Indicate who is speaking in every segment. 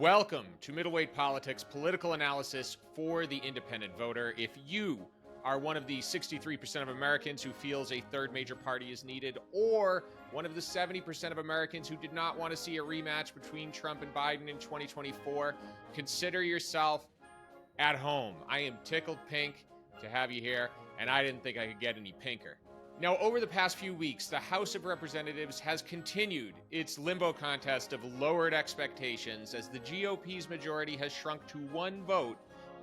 Speaker 1: Welcome to Middleweight Politics, political analysis for the independent voter. If you are one of the 63% of Americans who feels a third major party is needed, or one of the 70% of Americans who did not want to see a rematch between Trump and Biden in 2024, consider yourself at home. I am tickled pink to have you here, and I didn't think I could get any pinker. Now, over the past few weeks, the House of Representatives has continued its limbo contest of lowered expectations as the GOP's majority has shrunk to one vote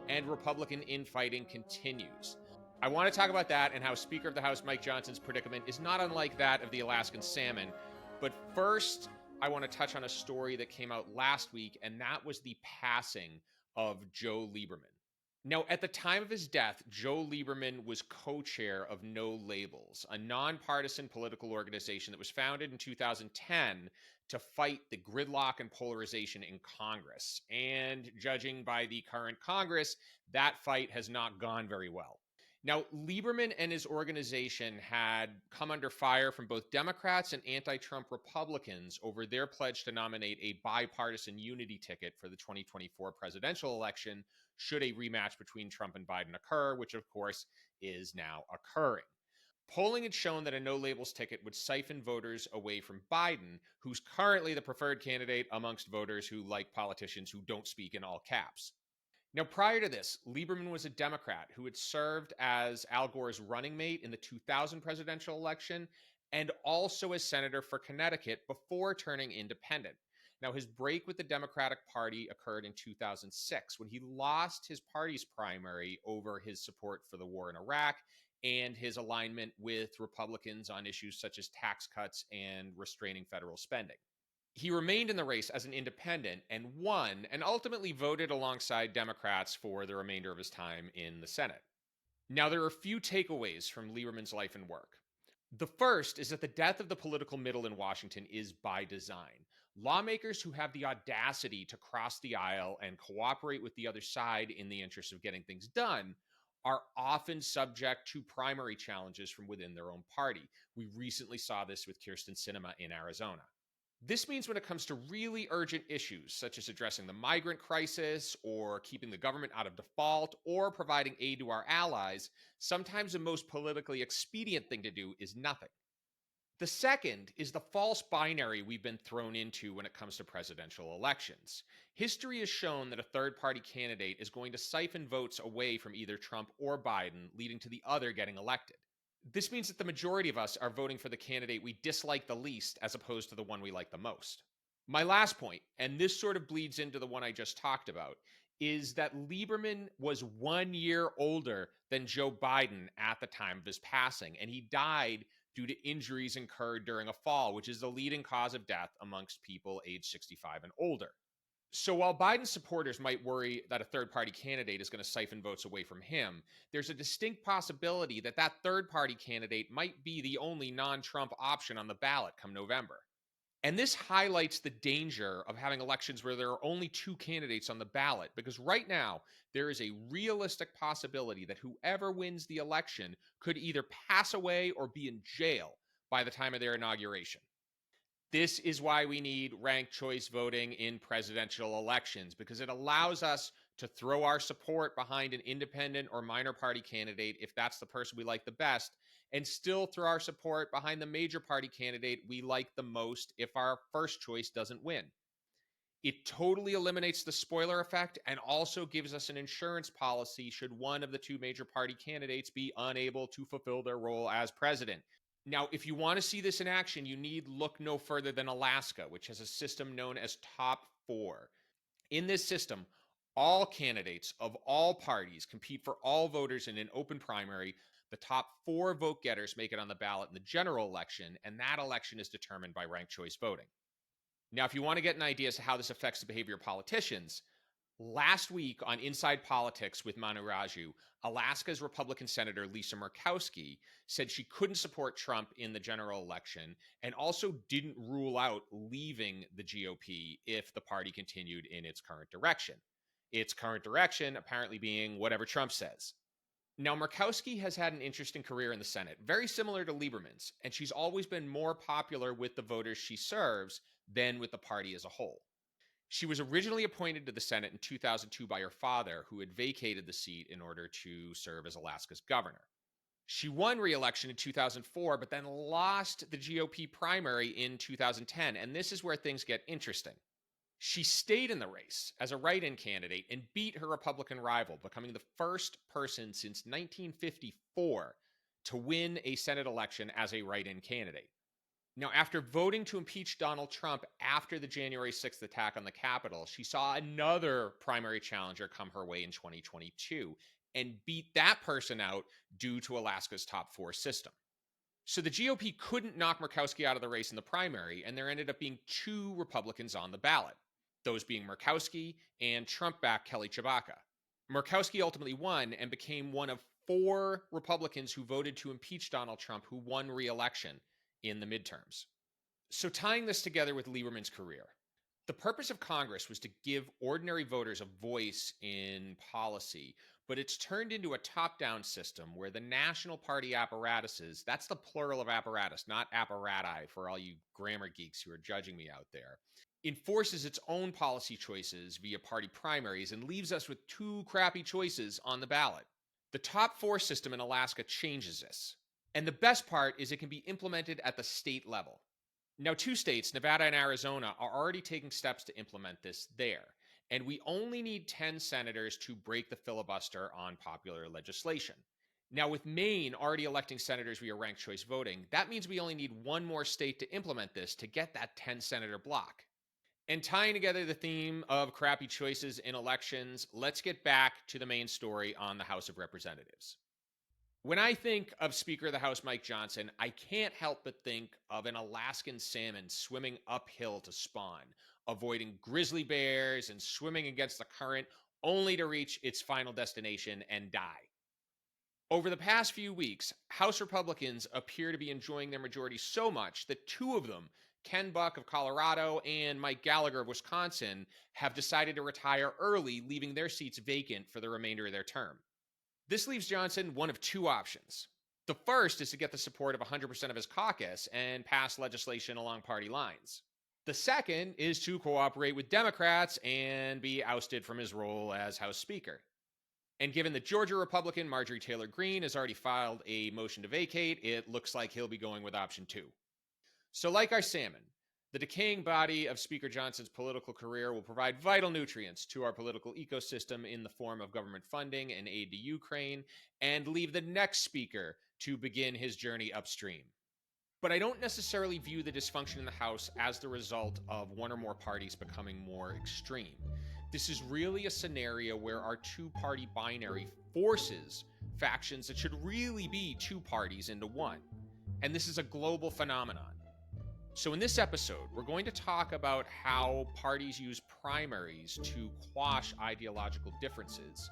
Speaker 1: and Republican infighting continues. I want to talk about that and how Speaker of the House Mike Johnson's predicament is not unlike that of the Alaskan salmon. But first, I want to touch on a story that came out last week, and that was the passing of Joe Lieberman. Now, at the time of his death, Joe Lieberman was co-chair of No Labels, a nonpartisan political organization that was founded in 2010 to fight the gridlock and polarization in Congress. And judging by the current Congress, that fight has not gone very well. Now, Lieberman and his organization had come under fire from both Democrats and anti-Trump Republicans over their pledge to nominate a bipartisan unity ticket for the 2024 presidential election should a rematch between Trump and Biden occur, which of course is now occurring. Polling had shown that a no labels ticket would siphon voters away from Biden, who's currently the preferred candidate amongst voters who like politicians who don't speak in all caps. Now, prior to this, Lieberman was a Democrat who had served as Al Gore's running mate in the 2000 presidential election and also as senator for Connecticut before turning independent. Now, his break with the Democratic Party occurred in 2006 when he lost his party's primary over his support for the war in Iraq and his alignment with Republicans on issues such as tax cuts and restraining federal spending. He remained in the race as an independent and won, and ultimately voted alongside Democrats for the remainder of his time in the Senate. Now, there are a few takeaways from Lieberman's life and work. The first is that the death of the political middle in Washington is by design. Lawmakers who have the audacity to cross the aisle and cooperate with the other side in the interest of getting things done are often subject to primary challenges from within their own party. We recently saw this with Kyrsten Sinema in Arizona. This means when it comes to really urgent issues, such as addressing the migrant crisis or keeping the government out of default or providing aid to our allies, sometimes the most politically expedient thing to do is nothing. The second is the false binary we've been thrown into when it comes to presidential elections. History has shown that a third-party candidate is going to siphon votes away from either Trump or Biden, leading to the other getting elected. This means that the majority of us are voting for the candidate we dislike the least as opposed to the one we like the most. My last point, and this sort of bleeds into the one I just talked about, is that Lieberman was 1 year older than Joe Biden at the time of his passing, and he died due to injuries incurred during a fall, which is the leading cause of death amongst people age 65 and older. So while Biden's supporters might worry that a third-party candidate is going to siphon votes away from him, there's a distinct possibility that that third-party candidate might be the only non-Trump option on the ballot come November. And this highlights the danger of having elections where there are only two candidates on the ballot, because right now there is a realistic possibility that whoever wins the election could either pass away or be in jail by the time of their inauguration. This is why we need ranked choice voting in presidential elections, because it allows us to throw our support behind an independent or minor party candidate if that's the person we like the best, and still throw our support behind the major party candidate we like the most if our first choice doesn't win. It totally eliminates the spoiler effect and also gives us an insurance policy should one of the two major party candidates be unable to fulfill their role as president. Now, if you want to see this in action, you need look no further than Alaska, which has a system known as Top 4. In this system, all candidates of all parties compete for all voters in an open primary. The top 4 vote getters make it on the ballot in the general election, and that election is determined by ranked choice voting. Now, if you want to get an idea as to how this affects the behavior of politicians, last week on Inside Politics with Manu Raju, Alaska's Republican Senator Lisa Murkowski said she couldn't support Trump in the general election and also didn't rule out leaving the GOP if the party continued in its current direction. Its current direction apparently being whatever Trump says. Now, Murkowski has had an interesting career in the Senate, very similar to Lieberman's, and she's always been more popular with the voters she serves than with the party as a whole. She was originally appointed to the Senate in 2002 by her father, who had vacated the seat in order to serve as Alaska's governor. She won re-election in 2004, but then lost the GOP primary in 2010, and this is where things get interesting. She stayed in the race as a write-in candidate and beat her Republican rival, becoming the first person since 1954 to win a Senate election as a write-in candidate. Now, after voting to impeach Donald Trump after the January 6th attack on the Capitol, she saw another primary challenger come her way in 2022 and beat that person out due to Alaska's top four system. So the GOP couldn't knock Murkowski out of the race in the primary, and there ended up being two Republicans on the ballot, those being Murkowski and Trump-backed Kelly Tshibaka. Murkowski ultimately won and became one of four Republicans who voted to impeach Donald Trump who won re-election in the midterms. So tying this together with Lieberman's career, the purpose of Congress was to give ordinary voters a voice in policy, but it's turned into a top-down system where the national party apparatuses, that's the plural of apparatus, not apparati for all you grammar geeks who are judging me out there, enforces its own policy choices via party primaries and leaves us with two crappy choices on the ballot. The top four system in Alaska changes this. And the best part is it can be implemented at the state level. Now, two states, Nevada and Arizona, are already taking steps to implement this there. And we only need 10 senators to break the filibuster on popular legislation. Now, with Maine already electing senators via ranked choice voting, that means we only need one more state to implement this to get that 10 senator block. And tying together the theme of crappy choices in elections, let's get back to the main story on the House of Representatives. When I think of Speaker of the House Mike Johnson, I can't help but think of an Alaskan salmon swimming uphill to spawn, avoiding grizzly bears and swimming against the current, only to reach its final destination and die. Over the past few weeks, House Republicans appear to be enjoying their majority so much that two of them, Ken Buck of Colorado and Mike Gallagher of Wisconsin, have decided to retire early, leaving their seats vacant for the remainder of their term. This leaves Johnson one of two options. The first is to get the support of 100% of his caucus and pass legislation along party lines. The second is to cooperate with Democrats and be ousted from his role as House Speaker. And given that Georgia Republican Marjorie Taylor Greene has already filed a motion to vacate, it looks like he'll be going with option two. So like our salmon, the decaying body of Speaker Johnson's political career will provide vital nutrients to our political ecosystem in the form of government funding and aid to Ukraine, and leave the next speaker to begin his journey upstream. But I don't necessarily view the dysfunction in the House as the result of one or more parties becoming more extreme. This is really a scenario where our two-party binary forces factions that should really be two parties into one. And this is a global phenomenon. So in this episode, we're going to talk about how parties use primaries to quash ideological differences,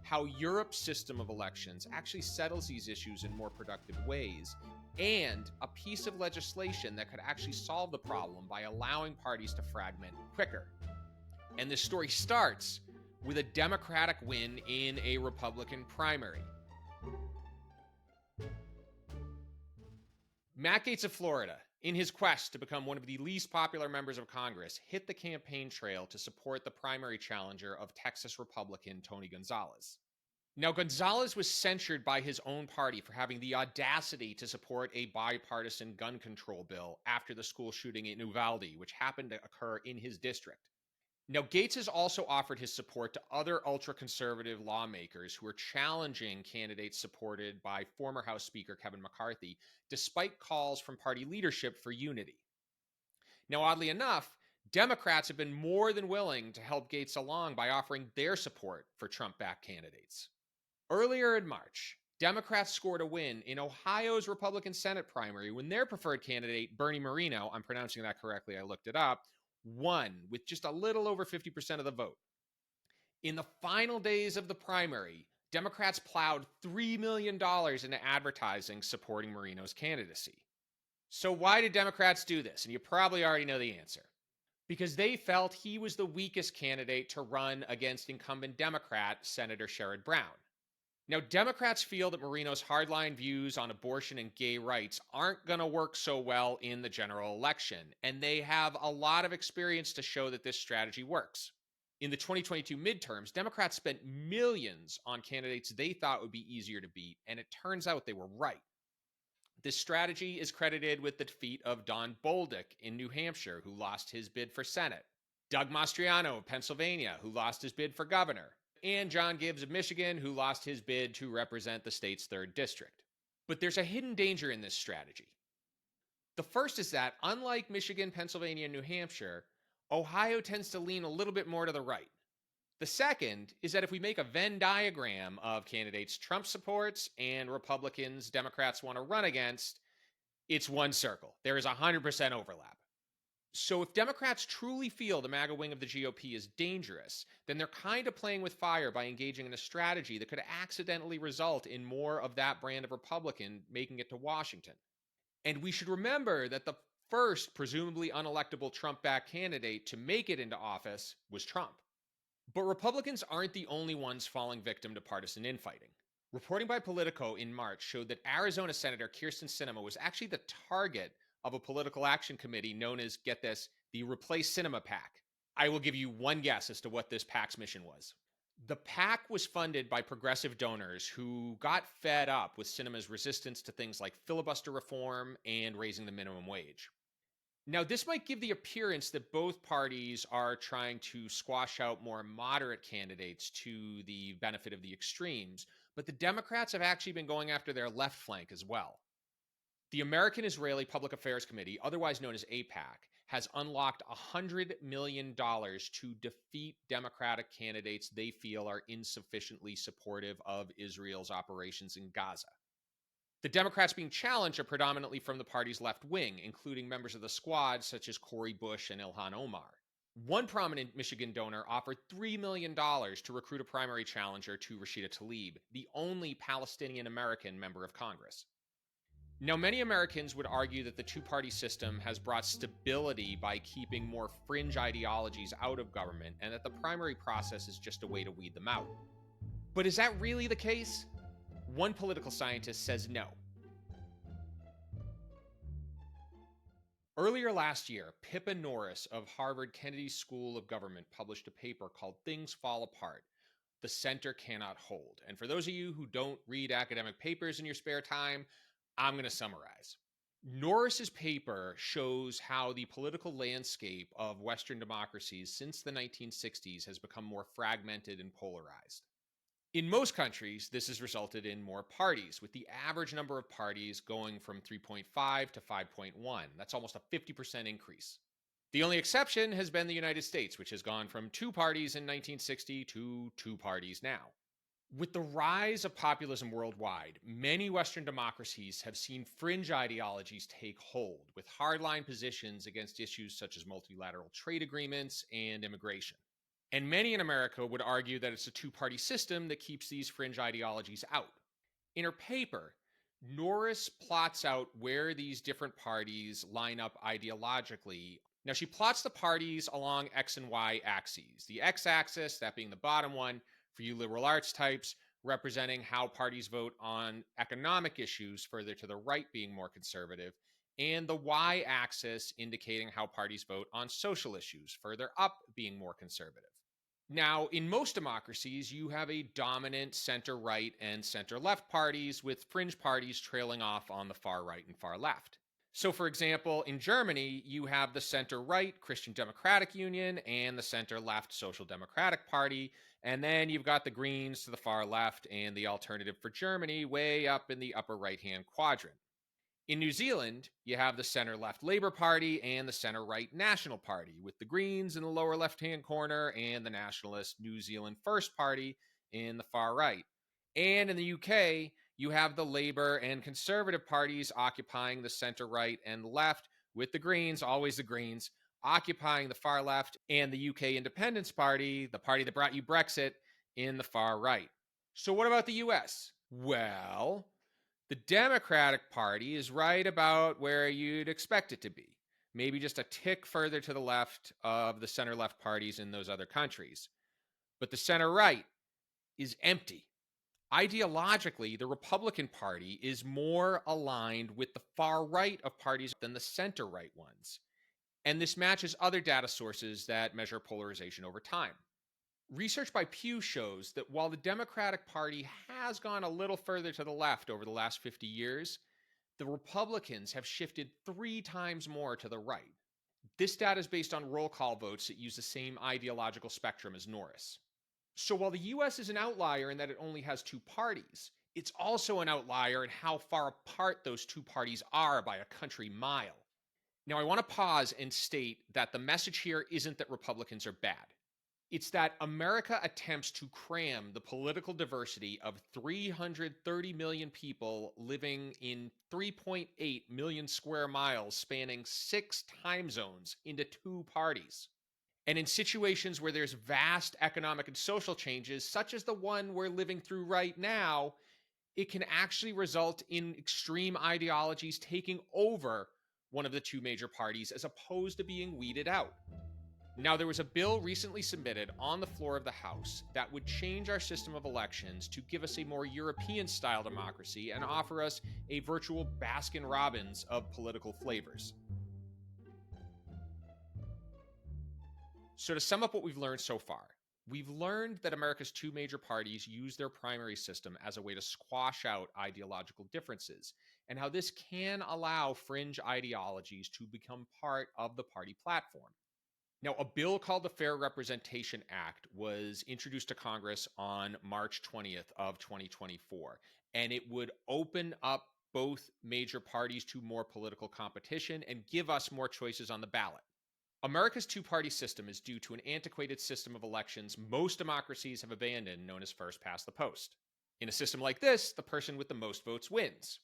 Speaker 1: how Europe's system of elections actually settles these issues in more productive ways, and a piece of legislation that could actually solve the problem by allowing parties to fragment quicker. And this story starts with a Democratic win in a Republican primary. Matt Gaetz of Florida, in his quest to become one of the least popular members of Congress, hit the campaign trail to support the primary challenger of Texas Republican Tony Gonzalez. Now, Gonzalez was censured by his own party for having the audacity to support a bipartisan gun control bill after the school shooting in Uvalde, which happened to occur in his district. Now, Gaetz has also offered his support to other ultra-conservative lawmakers who are challenging candidates supported by former House Speaker Kevin McCarthy, despite calls from party leadership for unity. Now, oddly enough, Democrats have been more than willing to help Gaetz along by offering their support for Trump-backed candidates. Earlier in March, Democrats scored a win in Ohio's Republican Senate primary when their preferred candidate, Bernie Moreno, I'm pronouncing that correctly, I looked it up, won with just a little over 50% of the vote. In the final days of the primary, Democrats plowed $3 million into advertising supporting Moreno's candidacy. So why did Democrats do this? And you probably already know the answer. Because they felt he was the weakest candidate to run against incumbent Democrat Senator Sherrod Brown. Now, Democrats feel that Marino's hardline views on abortion and gay rights aren't going to work so well in the general election, and they have a lot of experience to show that this strategy works. In the 2022 midterms, Democrats spent millions on candidates they thought would be easier to beat, and it turns out they were right. This strategy is credited with the defeat of Don Bolduc in New Hampshire, who lost his bid for Senate, Doug Mastriano of Pennsylvania, who lost his bid for governor, and John Gibbs of Michigan, who lost his bid to represent the state's 3rd district. But there's a hidden danger in this strategy. The first is that, unlike Michigan, Pennsylvania, and New Hampshire, Ohio tends to lean a little bit more to the right. The second is that if we make a Venn diagram of candidates Trump supports and Republicans Democrats want to run against, it's one circle. There is 100% overlap. So if Democrats truly feel the MAGA wing of the GOP is dangerous, then they're kind of playing with fire by engaging in a strategy that could accidentally result in more of that brand of Republican making it to Washington. And we should remember that the first presumably unelectable Trump-backed candidate to make it into office was Trump. But Republicans aren't the only ones falling victim to partisan infighting. Reporting by Politico in March showed that Arizona Senator Kyrsten Sinema was actually the target of a political action committee known as, get this, the Replace Cinema PAC. I will give you one guess as to what this PAC's mission was. The PAC was funded by progressive donors who got fed up with Sinema's resistance to things like filibuster reform and raising the minimum wage. Now, this might give the appearance that both parties are trying to squash out more moderate candidates to the benefit of the extremes, but the Democrats have actually been going after their left flank as well. The American Israeli Public Affairs Committee, otherwise known as AIPAC, has unlocked $100 million to defeat Democratic candidates they feel are insufficiently supportive of Israel's operations in Gaza. The Democrats being challenged are predominantly from the party's left wing, including members of the squad such as Cori Bush and Ilhan Omar. One prominent Michigan donor offered $3 million to recruit a primary challenger to Rashida Tlaib, the only Palestinian American member of Congress. Now, many Americans would argue that the two-party system has brought stability by keeping more fringe ideologies out of government, and that the primary process is just a way to weed them out. But is that really the case? One political scientist says no. Earlier last year, Pippa Norris of Harvard Kennedy School of Government published a paper called Things Fall Apart: The Center Cannot Hold. And for those of you who don't read academic papers in your spare time, I'm going to summarize. Norris's paper shows how the political landscape of Western democracies since the 1960s has become more fragmented and polarized. In most countries, this has resulted in more parties, with the average number of parties going from 3.5 to 5.1. That's almost a 50% increase. The only exception has been the United States, which has gone from 2 parties in 1960 to 2 parties now. With the rise of populism worldwide, many Western democracies have seen fringe ideologies take hold, with hardline positions against issues such as multilateral trade agreements and immigration. And many in America would argue that it's a two-party system that keeps these fringe ideologies out. In her paper, Norris plots out where these different parties line up ideologically. Now, she plots the parties along X and Y axes. The X axis, that being the bottom one, for you liberal arts types, representing how parties vote on economic issues, further to the right being more conservative, and the Y axis indicating how parties vote on social issues, further up being more conservative. Now, in most democracies, you have a dominant center-right and center-left parties, with fringe parties trailing off on the far right and far left. So, for example, in Germany, you have the center-right Christian Democratic Union and the center-left Social Democratic Party, and then you've got the Greens to the far left and the Alternative for Germany way up in the upper right-hand quadrant. In New Zealand, you have the center-left Labour Party and the center-right National Party, with the Greens in the lower left-hand corner and the nationalist New Zealand First Party in the far right. And in the UK, you have the Labour and Conservative parties occupying the center-right and left, with the Greens, always the Greens, occupying the far left, and the UK Independence Party, the party that brought you Brexit, in the far right. So what about the US? Well, the Democratic Party is right about where you'd expect it to be, maybe just a tick further to the left of the center-left parties in those other countries. But the center-right is empty. Ideologically, the Republican Party is more aligned with the far right of parties than the center right ones. And this matches other data sources that measure polarization over time. Research by Pew shows that while the Democratic Party has gone a little further to the left over the last 50 years, the Republicans have shifted 3 times more to the right. This data is based on roll call votes that use the same ideological spectrum as Norris. So while the US is an outlier in that it only has 2 parties, it's also an outlier in how far apart those 2 parties are by a country mile. Now, I want to pause and state that the message here isn't that Republicans are bad. It's that America attempts to cram the political diversity of 330 million people living in 3.8 million square miles spanning 6 time zones into 2 parties. And in situations where there's vast economic and social changes, such as the one we're living through right now, it can actually result in extreme ideologies taking over one of the 2 major parties as opposed to being weeded out. Now, there was a bill recently submitted on the floor of the House that would change our system of elections to give us a more European-style democracy and offer us a virtual Baskin-Robbins of political flavors. So to sum up what we've learned so far, we've learned that America's 2 major parties use their primary system as a way to squash out ideological differences, and how this can allow fringe ideologies to become part of the party platform. Now, a bill called the Fair Representation Act was introduced to Congress on March 20th of 2024, and it would open up both major parties to more political competition and give us more choices on the ballot. America's 2-party system is due to an antiquated system of elections most democracies have abandoned, known as first past the post. In a system like this, the person with the most votes wins.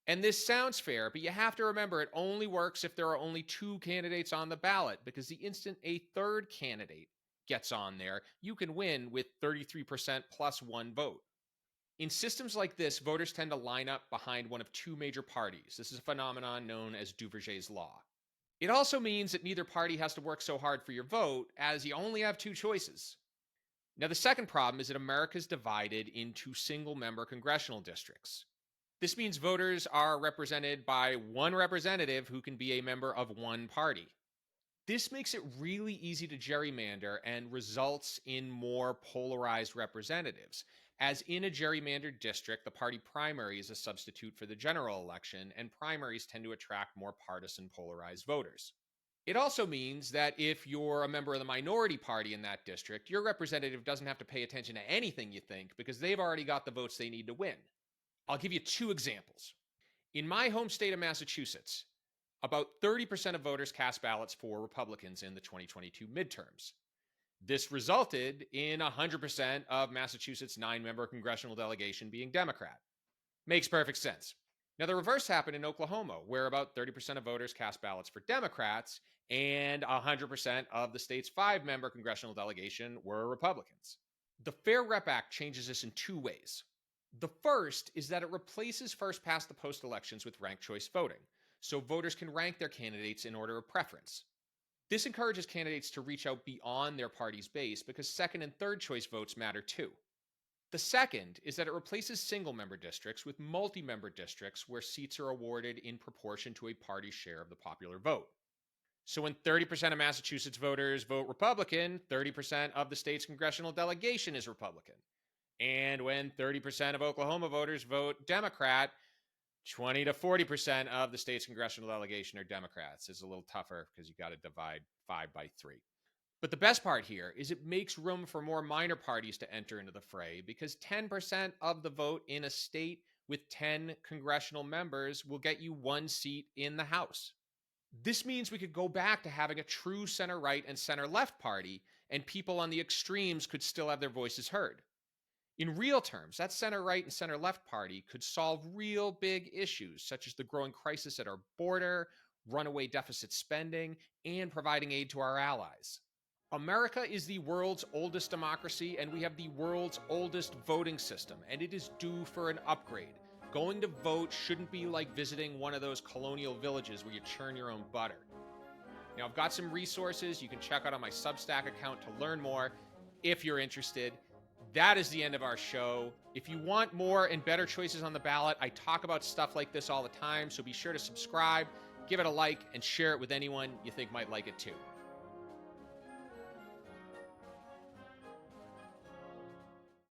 Speaker 1: And this sounds fair, but you have to remember it only works if there are only 2 candidates on the ballot, because the instant a third candidate gets on there, you can win with 33% plus 1 vote. In systems like this, voters tend to line up behind one of 2 major parties. This is a phenomenon known as Duverger's law. It also means that neither party has to work so hard for your vote, as you only have 2 choices. Now, the second problem is that America is divided into single-member congressional districts. This means voters are represented by 1 representative who can be a member of 1 party. This makes it really easy to gerrymander and results in more polarized representatives, as in a gerrymandered district, the party primary is a substitute for the general election, and primaries tend to attract more partisan polarized voters. It also means that if you're a member of the minority party in that district, your representative doesn't have to pay attention to anything you think because they've already got the votes they need to win. I'll give you 2 examples. In my home state of Massachusetts, about 30% of voters cast ballots for Republicans in the 2022 midterms. This resulted in 100% of Massachusetts' 9-member congressional delegation being Democrat. Makes perfect sense. Now, the reverse happened in Oklahoma, where about 30% of voters cast ballots for Democrats, and 100% of the state's 5-member congressional delegation were Republicans. The Fair Rep Act changes this in 2 ways. The first is that it replaces first past the post elections with ranked choice voting, so voters can rank their candidates in order of preference. This encourages candidates to reach out beyond their party's base because second and third choice votes matter too. The second is that it replaces single-member districts with multi-member districts where seats are awarded in proportion to a party's share of the popular vote. So when 30% of Massachusetts voters vote Republican, 30% of the state's congressional delegation is Republican. And when 30% of Oklahoma voters vote Democrat, 20 to 40% of the state's congressional delegation are Democrats. It's a little tougher because you got to divide 5 by 3. But the best part here is it makes room for more minor parties to enter into the fray because 10% of the vote in a state with 10 congressional members will get you 1 seat in the House. This means we could go back to having a true center-right and center-left party, and people on the extremes could still have their voices heard. In real terms, that center-right and center-left party could solve real big issues, such as the growing crisis at our border, runaway deficit spending, and providing aid to our allies. America is the world's oldest democracy, and we have the world's oldest voting system, and it is due for an upgrade. Going to vote shouldn't be like visiting one of those colonial villages where you churn your own butter. Now, I've got some resources you can check out on my Substack account to learn more if you're interested. that is the end of our show. If you want more and better choices on the ballot, I talk about stuff like this all the time, so be sure to subscribe, give it a like, and share it with anyone you think might like it too.